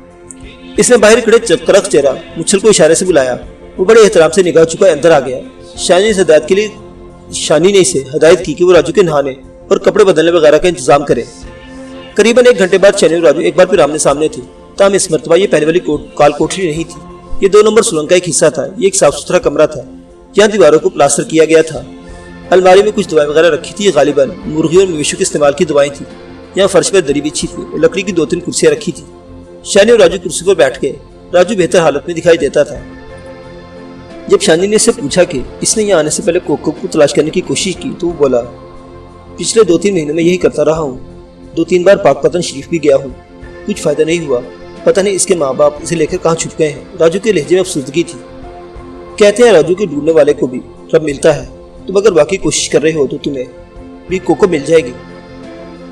اس نے باہر کھڑے چکرخ چہرہ مچھل کو اشارے سے بلایا۔ وہ بڑے احترام سے نگاہ چکا اندر آ گیا۔ شانی نے اسے ہدایت کی کہ وہ راجو کے نہانے اور کپڑے بدلنے وغیرہ کا انتظام کرے۔ قریباً 1 گھنٹے بعد شانی اور راجو ایک بار پھر آمنے سامنے تھے، تاہم اس مرتبہ یہ پہلے والی کال کوٹری نہیں تھی۔ یہ 2 نمبر سرنگ کا ایک حصہ تھا۔ یہ ایک صاف ستھرا کمرہ تھا، یہاں دیواروں کو پلاسٹر کیا گیا تھا۔ الماری میں کچھ دوائیں وغیرہ رکھی تھی، غالباً مرغیوں اور مویشیوں کے استعمال کی دوائیں تھیں۔ یہاں فرش پر دری بچھی تھی اور لکڑی کی 2-3 کرسیاں رکھی تھی۔ شانی اور راجو کرسی پر بیٹھ گئے۔ راجو بہتر حالت میں دکھائی دیتا تھا۔ جب شانی نے اس سے پوچھا کہ اس نے یہاں آنے سے پہلے کوکب کو تلاش کرنے کی کوشش کی تو وہ بولا، پچھلے 2-3 مہینوں میں یہی کرتا رہا ہوں، 2-3 بار پاک پتن شریف بھی گیا ہوں، کچھ فائدہ نہیں ہوا۔ پتہ نہیں اس کے ماں باپ اسے لے کر کہاں چھپ گئے ہیں۔ راجو کے لہجے میں افسردگی تھی۔ کہتے ہیں راجو کے ڈھونڈنے والے کو بھی رب ملتا ہے، تم اگر واقعی کوشش کر رہے ہو تو تمہیں بھی کوکب مل جائے گی۔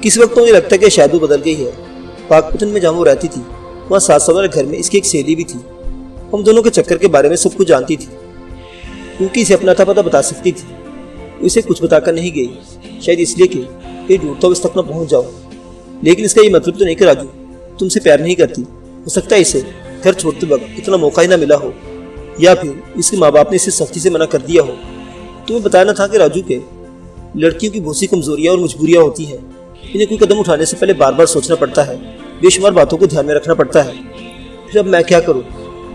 کس وقت تو مجھے لگتا ہے کہ شاید وہ بدل گئی ہے۔ پاک پتن میں جہاں وہ رہتی تھی وہاں 7 سال والے گھر میں اس کی ایک سہیلی بھی تھی۔ ہم دونوں کے چکر کے بارے میں سب کچھ جانتی تھی، کیونکہ اسے اپنا تھا پتہ بتا سکتی تھی۔ وہ اسے کچھ بتا کر نہیں گئی، شاید اس لیے کہ کہیں ڈھونڈتا ہو اس تک نہ پہنچ جاؤ۔ لیکن اس کا یہ مطلب تو نہیں کہ راجو تم سے پیار نہیں کرتی۔ ہو سکتا ہے اسے گھر چھوڑتے وقت اتنا موقع ہی نہ ملا ہو، یا پھر اس کے ماں باپ نے اسے سختی سے منع کر دیا ہو۔ تمہیں بتانا تھا کہ راجو کے لڑکیوں کی بہت سی کمزوریاں اور مجبوریاں ہوتی ہیں، انہیں کوئی قدم اٹھانے سے پہلے بار بار سوچنا پڑتا ہے، بے شمار باتوں کو دھیان میں رکھنا پڑتا ہے۔ پھر اب میں کیا کروں؟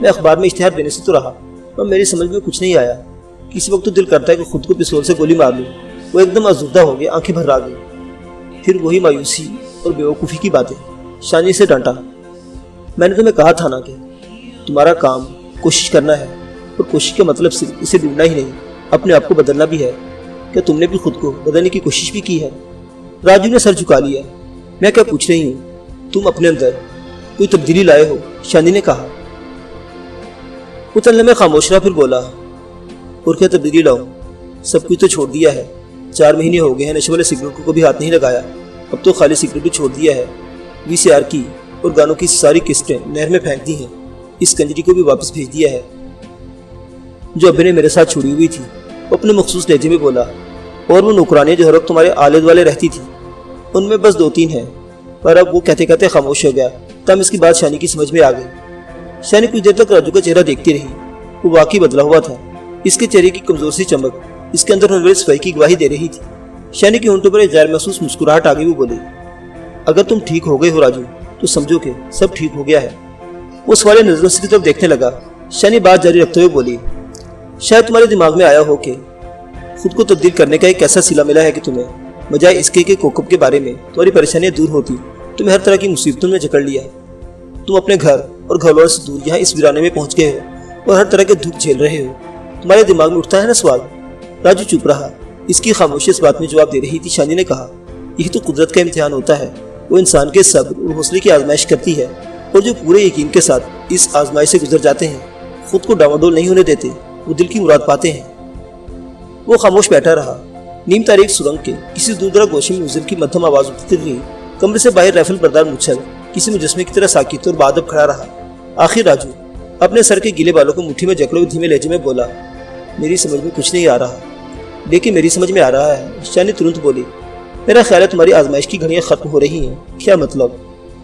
میں اخبار میں اشتہار دینے سے تو رہا، اور میری سمجھ میں کچھ نہیں آیا۔ کسی وقت تو دل کرتا ہے کہ خود کو پستول سے گولی مار لوں۔ وہ ایک دم آزردہ ہو گیا، آنکھیں بھر آ گئی۔ پھر وہی مایوسی اور بیوقوفی کی باتیں۔ شانی سے ڈانٹا، میں نے تمہیں کہا تھا نا کہ تمہارا کام کوشش کرنا ہے، اور کوشش کا مطلب صرف اسے ڈھونڈنا ہی نہیں، اپنے آپ کو بدلنا بھی ہے۔ کیا تم نے بھی خود کو بدلنے کی کوشش بھی کی ہے؟ راجو نے سر جھکا لیا۔ میں کیا پوچھ رہی ہوں، تم اپنے اندر کوئی تبدیلی لائے ہو؟ شانی نے کہا۔ وہ چند لمحے خاموش رہا، پھر بولا، اور کیا تبدیلی لاؤں؟ سب کچھ تو چھوڑ دیا ہے۔ 4 مہینے ہو گئے ہیں نشے والے سگریٹ کو بھی ہاتھ نہیں لگایا، اب تو خالی سگریٹ بھی چھوڑ دیا ہے۔ VCR کی اور گانوں کی ساری قسطیں نہر میں پھینک دی ہیں۔ اس کنجری کو بھی واپس بھیج دیا ہے جو ابے نے میرے ساتھ چھوڑی ہوئی تھی۔ وہ اپنے مخصوص لہجے میں بولا، اور وہ نوکرانیاں جو ہر وقت تمہارے آلے دوالے رہتی تھی، ان میں بس 2-3 ہیں۔ پر اب وہ کہتے کہتے خاموش ہو گیا، تب اس کی بات شانی کی سمجھ میں آ گئی۔ شانی کچھ دیر تک راجو کا چہرہ دیکھتی رہی۔ وہ واقعی بدلا ہوا تھا۔ اس کے چہرے کی کمزور سی چمک اس کے اندر ہونے والی صفائی کی گواہی دے رہی تھی۔ شانی کی ہونٹوں پر ایک غیر محسوس مسکراہٹ آ گئی۔ وہ بولی، اگر تم ٹھیک ہو گئے ہو راجو تو سمجھو کہ سب ٹھیک ہو گیا ہے۔ وہ سوالے نظروں سے کی طرف دیکھنے لگا۔ شانی بات جاری رکھتے ہوئے بولی، شاید تمہارے دماغ میں آیا ہو کہ خود کو تبدیل کرنے کا ایک ایسا صلہ ملا ہے کہ تمہیں بجائے اس کے کہ کوکب کے بارے میں تمہاری پریشانیاں دور ہوتی، تمہیں ہر طرح کی مصیبتوں میں جکڑ لیا۔ تم اپنے گھر اور گھر والوں سے دور یہاں اس ویرانے میں پہنچ گئے ہو اور ہر طرح کے دکھ جھیل رہے ہو۔ تمہارے دماغ میں اٹھتا ہے نا سوال؟ راجو چپ رہا۔ اس کی خاموشی اس بات میں جواب دے رہی تھی۔ شانی نے کہا، یہی تو قدرت کا امتحان ہوتا ہے، وہ انسان کے صبر اور حوصلے کی آزمائش کرتی ہے، اور جو پورے یقین کے ساتھ اس آزمائش سے گزر جاتے ہیں خود کو ڈاواڈول نہیں ہونے دیتے، وہ دل کی مراد پاتے ہیں۔ وہ خاموش بیٹھا رہا۔ نیم تاریخ سرنگ کے کسی دور دراز گوشے میں مؤذن کی مدھم آواز اٹھتی رہی۔ کمرے سے باہر رائفل بردار مچھل کسی مجسمے کی طرح ساکت اور بادب کھڑا رہا۔ آخر راجو اپنے سر کے گیلے بالوں کو مٹھی میں جکڑے ہوئے دھیمے لہجے میں بولا، میری سمجھ میں کچھ نہیں آ رہا، لیکن میری سمجھ میں آ رہا ہے۔ شانی ترنت بولی، میرا خیال ہے تمہاری آزمائش کی گھڑیاں ختم ہو رہی ہیں۔ کیا مطلب؟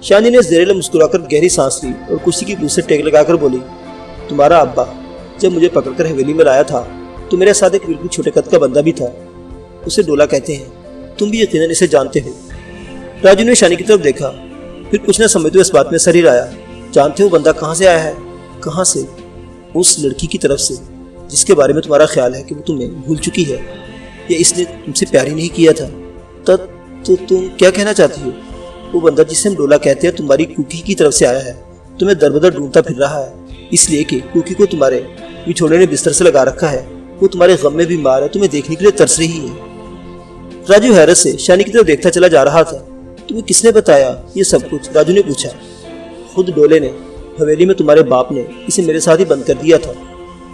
شانی نے زہریلا مسکرا کر گہری سانس لی اور کرسی کی پوچھ سے ٹیک لگا کر بولی، تمہارا ابا جب مجھے پکڑ کر حویلی میں لایا تھا تو میرے ساتھ ایک بالکل چھوٹے قد کا بندہ بھی تھا، اسے ڈولا کہتے ہیں، تم بھی یقیناً اسے جانتے ہو۔ راجو نے شانی کی طرف دیکھا، پھر کچھ نہ سمجھتے اس بات میں سر ہی لایا، جانتے ہو بندہ کہاں سے آیا ہے؟ کہاں سے؟ اس لڑکی کی طرف سے جس کے بارے میں تمہارا خیال ہے کہ وہ تمہیں بھول چکی ہے یا اس نے تم سے پیار ہی نہیں کیا تھا، تو تم کیا کہنا چاہتی ہو؟ وہ بندہ جسے ہم ڈولا کہتے ہیں تمہاری کوکی کی طرف سے آیا ہے، تمہیں در بدر ڈھونڈتا پھر رہا ہے، اس لیے کہ کوکی کو تمہارے بچھوڑے نے بستر سے لگا رکھا ہے، وہ تمہارے غم میں بیمار ہے، تمہیں دیکھنے کے لیے ترس رہی ہے۔ راجو حیرت سے شانی کی طرف دیکھتا چلا جا رہا تھا۔ تمہیں کس نے بتایا یہ سب کچھ؟ راجو نے پوچھا۔ خود ڈولے نے، حویلی میں تمہارے باپ نے اسے میرے ساتھ ہی بند کر دیا تھا،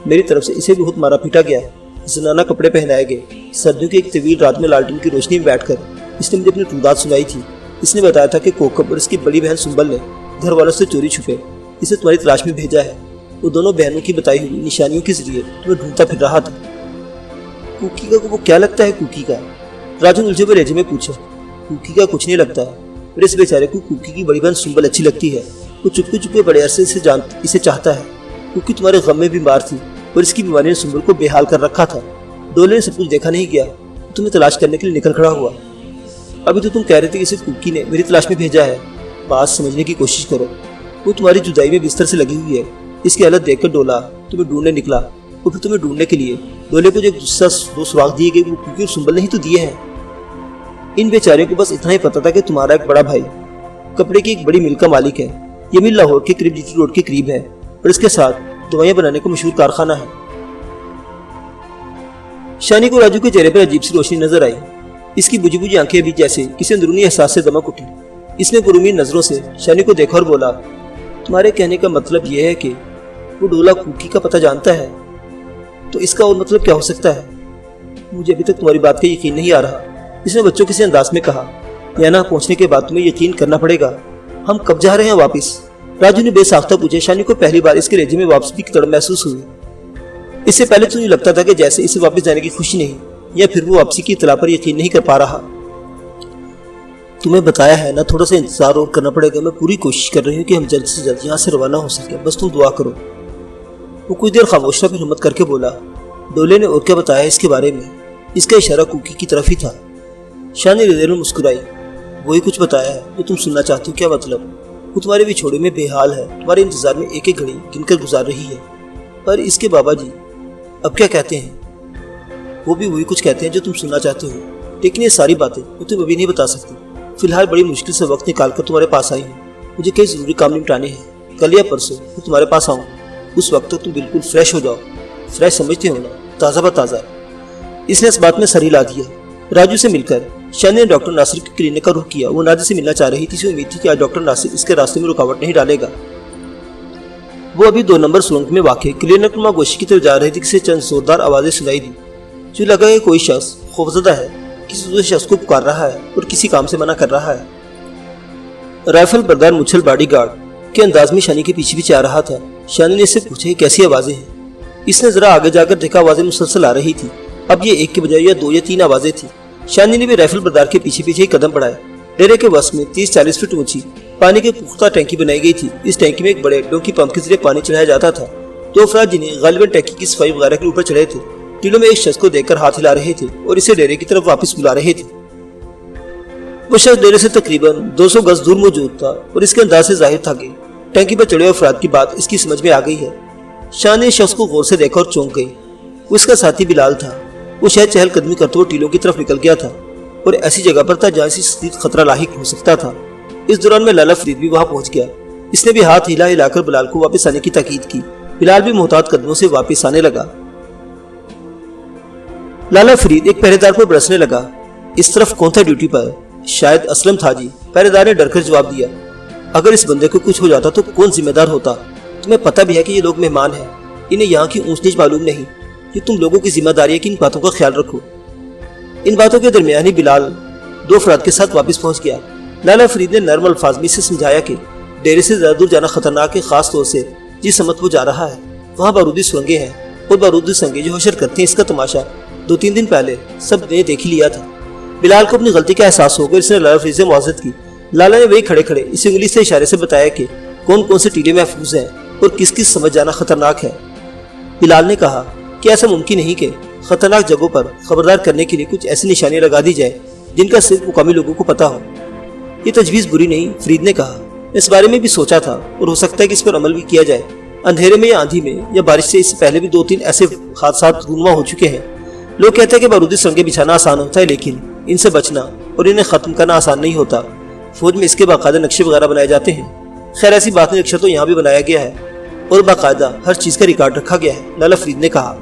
میری طرف سے اسے بہت مارا پیٹا گیا، زنانہ کپڑے پہنائے گئے، سردیوں کی ایک طویل رات میں لالٹین کی روشنی میں بیٹھ کر اس نے مجھے اپنی رودات سنائی تھی۔ اس نے بتایا تھا کہ کوکب اور اس کی بڑی بہن سنبل نے گھر والوں سے چوری چھپے اسے تمہاری تلاش میں بھیجا ہے، وہ دونوں بہنوں کی بتائی ہوئی نشانیوں کے ذریعے تمہیں ڈھونڈتا پھر رہا تھا۔ کوکی کا وہ کیا لگتا ہے کوکی کا؟ راجو الجھے ہوئے لہجے میں پوچھا۔ کوکی کا کچھ نہیں لگتا ہے، اور اس بیچارے کو کوکی کی بڑی بہن سنبل اچھی لگتی ہے، وہ چپکے چپکے بڑے عرصے سے اسے چاہتا ہے۔ کوکی تمہارے غم میں بیمار تھی اور اس کی بیماری نے سنبل کو بے حال کر رکھا تھا، ڈولے نے سب کچھ دیکھا نہیں گیا، تمہیں تلاش کرنے کے لیے نکل کھڑا ہوا۔ ابھی تو تم کہہ رہے تھے کہ اسے کوکی نے میری تلاش میں بھیجا ہے، بات سمجھنے کی کوشش کرو، وہ تمہاری جدائی میں بستر سے لگی ہوئی ہے، اس کی حالت دیکھ کر ڈولا تمہیں ڈھونڈنے نکلا، اور پھر تمہیں ڈھونڈنے کے لیے ڈولے کو جو دو سراغ دیے گئے وہ کوکی اور سنبل نے ہی تو دیے ہیں۔ ان بیچارے کو بس اتنا ہی پتا تھا کہ تمہارا ایک بڑا بھائی کپڑے کی ایک بڑی مل کا مالک ہے، یہ مل لاہور کے قریب جی ٹی روڈ کے قریب ہے، اور اس کے ساتھ دوائیاں بنانے کا مشہور کارخانہ ہے۔ شانی کو راجو کے چہرے پر عجیب سی روشنی نظر آئی، اس کی بجھی بجھی آنکھیں بھی جیسے کسی اندرونی احساس سے دمک اٹھی۔ اس نے پرامید نظروں سے شانی کو دیکھا اور بولا، تمہارے کہنے کا مطلب یہ ہے کہ وہ ڈولا کوکی کا پتہ جانتا ہے؟ تو اس کا اور مطلب کیا ہو سکتا ہے؟ مجھے ابھی تک تمہاری بات کا یقین نہیں آ رہا، اس نے بچوں کسی انداز میں کہا۔ یہاں پہنچنے کے بعد تمہیں یقین کرنا پڑے گا۔ ہم کب جا رہے ہیں واپس؟ راجو نے بے ساختہ پوچھا۔ شانی کو پہلی بار اس کے لہجے میں واپسی کی تڑپ محسوس ہوئی۔ اس سے پہلے تو یہ لگتا تھا کہ جیسے اسے واپس جانے کی خوشی نہیں، یا پھر وہ واپسی کی اطلاع پر یقین نہیں کر پا رہا۔ تمہیں بتایا ہے نا، تھوڑا سا انتظار اور کرنا پڑے گا، میں پوری کوشش کر رہی ہوں کہ ہم جلد سے جلد یہاں سے روانہ ہو سکیں، بس تم دعا کرو۔ وہ کچھ دیر خاموش رہا، پھر ہمت کر کے بولا، ڈولے نے اور کیا بتایا اس کے بارے میں؟ اس کا اشارہ کوکی کی طرف ہی تھا۔ شانی دیر میں مسکرائی۔ وہی کچھ بتایا ہے جو تم سننا چاہتے ہو؟ کیا مطلب؟ وہ تمہارے بچھوڑے میں بے حال ہے، تمہارے انتظار میں ایک ایک گھڑی گن کر گزار رہی ہے۔ پر اس کے بابا جی اب کیا کہتے ہیں؟ وہ بھی وہی کچھ کہتے ہیں جو تم سننا چاہتے ہو، لیکن یہ ساری باتیں میں تمہیں ابھی نہیں بتا سکتی۔ فی الحال بڑی مشکل سے وقت نکال کر تمہارے پاس آئی ہوں، مجھے کئی ضروری کام نمٹانے ہیں، کل یا پرسوں میں تمہارے پاس آؤں، اس وقت تک تم بالکل فریش ہو جاؤ۔ فریش سمجھتے ہو نا؟ تازہ بتازہ۔ اس نے اس بات میں سر ہلا دیا۔ راجو سے مل کر شانی نے ڈاکٹر ناصر کی کلینک کا رخ کیا۔ وہ نادر سے ملنا چاہ رہی تھی، اسے امید تھی کہ آج ڈاکٹر ناصر اس کے راستے میں رکاوٹ نہیں ڈالے گا۔ وہ ابھی 2 نمبر سرنگ میں واقع کلینک نما گوشی کی طرف جا رہی تھی کہ اسے چند زوردار آوازیں سنائی دی، جو لگا کہ کوئی شخص خوفزدہ ہے، کسی دوسرے شخص کو پکار رہا ہے اور کسی کام سے منع کر رہا ہے۔ رائفل بردار مچھل باڈی گارڈ کے انداز میں شانی کے پیچھے پیچھے آ رہا تھا۔ شانی نے اس سے پوچھا کیسی آوازیں ہیں؟ اس نے ذرا آگے جا کر دیکھا، آوازیں مسلسل آ رہی تھی، اب یہ ایک کے بجائے یا 2 یا 3 آوازیں تھیں۔ شانی نے بھی رائفل بردار کے پیچھے پیچھے ہی قدم بڑھائے۔ ڈیرے کے وسط میں 30-40 فٹ اونچی پانی کی پختہ ٹینکی بنائی گئی تھی۔ اس ٹینکی میں ایک بڑے ڈونکی پمپ کے ذریعے پانی چڑھایا جاتا تھا۔ 2 افراد جنہیں غالباً ٹینکی کی صفائی وغیرہ کے اوپر چڑھے تھے، ٹیلوں میں ایک شخص کو دیکھ کر ہاتھ ہلا رہے تھے اور اسے ڈیرے کی طرف واپس بلا رہے تھے۔ وہ شخص ڈیرے سے تقریباً 200 گز دور موجود تھا اور اس کے انداز سے ظاہر تھا کہ ٹینکی پر چڑھے افراد کی بات اس کی سمجھ میں آ گئی ہے۔ شان نے شخص کو غور سے دیکھا اور چونک گئی۔ وہ اس کا ساتھی بلال تھا۔ وہ شاید چہل قدمی کرتے ہوئے ٹیلوں کی طرف نکل گیا تھا اور ایسی جگہ پر تھا جہاں سے شدید خطرہ لاحق ہو سکتا تھا۔ اس دوران میں لالا فرید بھی وہاں پہنچ گیا۔ اس نے بھی ہاتھ ہلا ہلا کر بلال کو واپس آنے کی تاکید کی۔ بلال بھی محتاط قدموں سے واپس آنے لگا۔ لالا فرید ایک پہرے دار پر برسنے لگا۔ اس طرف کون تھا ڈیوٹی پر؟ شاید اسلم تھا جی، پہرے دار نے ڈر کر جواب دیا۔ اگر اس بندے کو کچھ ہو جاتا تو کون ذمہ دار ہوتا؟ تمہیں پتہ بھی ہے کہ یہ لوگ مہمان ہیں، انہیں یہاں کی اونچ نیچ معلوم نہیں، یہ تم لوگوں کی ذمہ داری ہے کہ ان باتوں کا خیال رکھو۔ ان باتوں کے درمیان ہی بلال 2 افراد کے ساتھ واپس پہنچ گیا۔ لالا فرید نے نرم الفاظ میں اسے سمجھایا کہ ڈیرے سے زیادہ دور جانا خطرناک ہے، خاص طور سے جس سمت وہ جا رہا ہے وہاں بارودی سرنگیں ہیں، اور بارودی سنگیں جو حشر کرتے ہیں اس کا تماشا 2-3 دن پہلے سب نے دیکھ لیا تھا۔ بلال کو اپنی غلطی کا احساس ہو گیا، اس نے لالا فرید سے معذرت کی۔ لالا نے وہی کھڑے کھڑے اسے انگلی سے اشارے سے بتایا کہ کون کون سے ٹیلے محفوظ ہیں اور کس کس سمجھ جانا خطرناک ہے۔ بلال نے کہا کہ ایسا ممکن نہیں کہ خطرناک جگہوں پر خبردار کرنے کے لیے کچھ ایسی نشانیاں لگا دی جائے جن کا صرف مقامی لوگوں کو پتہ ہو۔ یہ تجویز بری نہیں، فرید نے کہا، اس بارے میں بھی سوچا تھا اور ہو سکتا ہے کہ اس پر عمل بھی کیا جائے، اندھیرے میں یا آندھی میں یا بارش سے اس سے پہلے بھی 2-3 ایسے حادثات رونما ہو چکے ہیں۔ لوگ کہتے ہیں کہ بارودی سرنگیں بچھانا آسان ہوتا ہے، لیکن ان سے بچنا اور انہیں ختم کرنا آسان نہیں ہوتا۔ فوج میں اس کے باقاعدہ نقشے وغیرہ بنائے جاتے ہیں۔ خیر ایسی بات نہیں، نقشہ تو یہاں بھی بنایا گیا ہے اور باقاعدہ ہر چیز کا ریکارڈ رکھا گیا ہے، لالا فرید نے کہا۔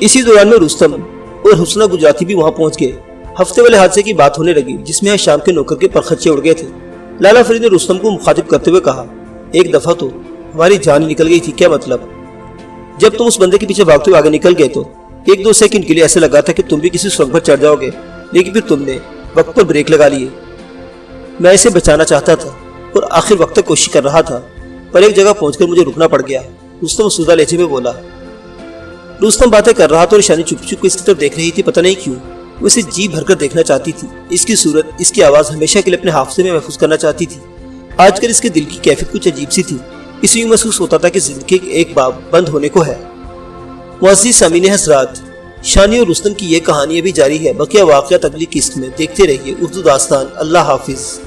اسی دوران میں رستم اور حسنہ گجراتی بھی وہاں پہنچ گئے۔ ہفتے والے حادثے کی بات ہونے لگی جس میں شام کے نوکر کے پرخچے اڑ گئے تھے۔ لالا فرید نے رستم کو مخاطب کرتے ہوئے کہا، ایک دفعہ تو ہماری جان ہی نکل گئی تھی، کیا مطلب؟ جب تم اس بندے کے پیچھے بھاگتے ہوئے آگے نکل گئے تو 1-2 سیکنڈ کے لیے ایسے لگا تھا کہ تم بھی کسی سرنگ پر چڑھ جاؤ گے، لیکن پھر تم نے وقت پر بریک لگا لیے۔ میں اسے بچانا چاہتا تھا اور آخر وقت تک کوشش کر رہا تھا، پر ایک جگہ پہنچ کر مجھے رکنا پڑ گیا، رستم افسردہ لہجے میں بولا۔ رستم باتیں کر رہا تھا اور شانی چپ چپ اس کی طرف دیکھ رہی تھی، پتہ نہیں کیوں وہ اسے جی بھر کر دیکھنا چاہتی تھی۔ اس کی صورت، اس کی آواز ہمیشہ کے لیے اپنے حافظے میں محفوظ کرنا چاہتی تھی۔ آج کل اس کے دل کی کیفیت کچھ عجیب سی تھی، اسے یوں محسوس ہوتا تھا کہ زندگی کے ایک باب بند ہونے کو ہے۔ معزز سامعین حضرات، شانی اور رستم کی یہ کہانی ابھی جاری ہے، بقیہ واقعات اگلی قسط میں دیکھتے رہیے اردو داستان۔ اللہ حافظ۔